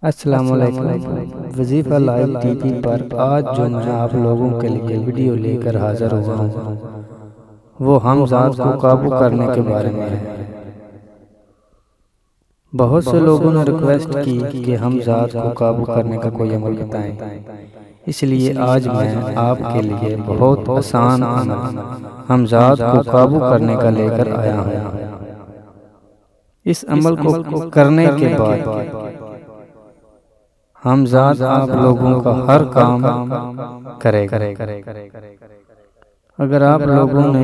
अस्सलाम वालेकुम। वजीफ़ा लाइव टीवी पर आज जो मैं आप लोगों के लिए वीडियो लेकर हाज़िर हुआ हूँ वो हम ज़ात को काबू करने के बारे में है। बहुत से लोगों ने रिक्वेस्ट की कि हम ज़ात को काबू करने का कोई अमल बताएं, इसलिए आज मैं आपके लिए बहुत आसान अमल हम ज़ात को काबू करने का लेकर आया हूँ। इस अमल को करने के बाद हम ज़ात आप लोगों का हर काम करेगा। अगर आप लोगों ने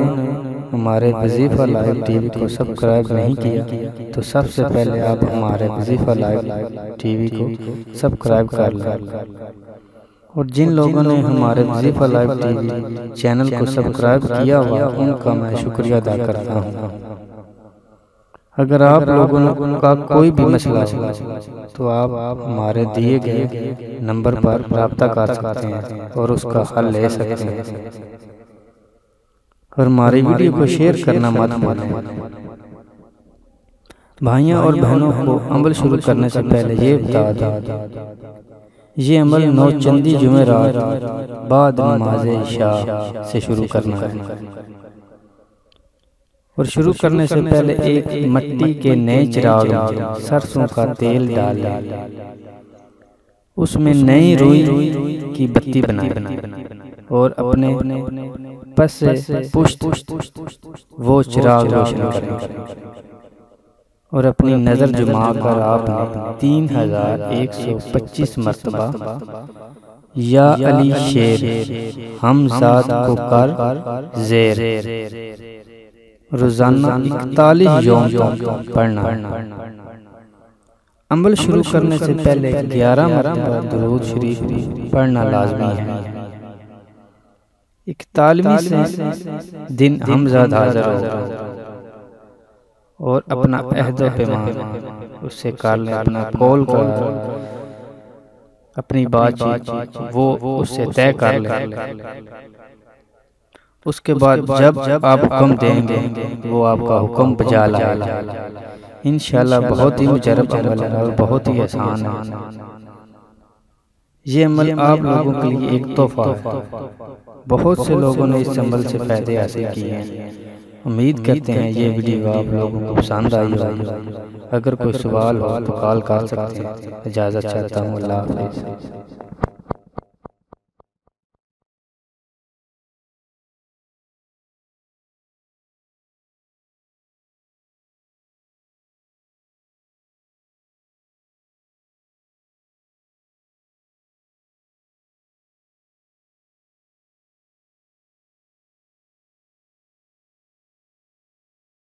हमारे वजीफ़ा लाइव टीवी को सब्सक्राइब नहीं किया तो सबसे पहले आप हमारे वजीफ़ा लाइव टीवी को सब्सक्राइब कर लें। और जिन लोगों ने हमारे वजीफ़ा लाइव टीवी चैनल को सब्सक्राइब किया हुआ उनका मैं शुक्रिया अदा करता हूँ। अगर आप लोगों का कोई भी मसला हो तो आप हमारे दिए गए नंबर पर रब्ता कर सकते हैं और उसका हल ले सकते हैं। और हमारी वीडियो को शेयर करना मत भूलें। भाइयों और बहनों को अमल शुरू करने से पहले ये बता दें, ये अमल नौचंदी जुमेरात बाद नमाज इशा से शुरू करना है। और शुरू करने से पहले एक मिट्टी के नए चिराग में सरसों का तेल डालें, उसमें नई रुई की बत्ती बनाएं और अपने पस से पुष्ट वो चिराग रोशन करें। और अपनी नज़र जुमा कर आपने 3125 मरतबा या अली शेर हम ज़ात को कर ज़ेर रोजाना 41 यौम तक पढ़ना। अमल शुरू करने से पहले 11 मरतबा दुरूद शरीफ पढ़ना लाजमी है। 41वें से दिन हम ज़ात हाज़िर हो और अपना अहद व पैमान उससे कर लें, अपना कौल कर अपनी बातचीत वो उससे तय कर लें। उसके बाद जब आप हुक्म देंगे वो आपका हुक्म बजा लाएगा। इंशाल्लाह बहुत ही मुजरब अमल है और बहुत ही आसान है। ये अमल आप लोगों के लिए एक तोहफा है। बहुत से लोगों ने इस अमल से फायदे हासिल किए हैं। उम्मीद करते हैं ये वीडियो आप लोगों को पसंद आई होगी। अगर कोई सवाल हो तो कॉल कर सकते हैं। इजाज़त चाहता हूँ। अल्लाह हाफ़िज़।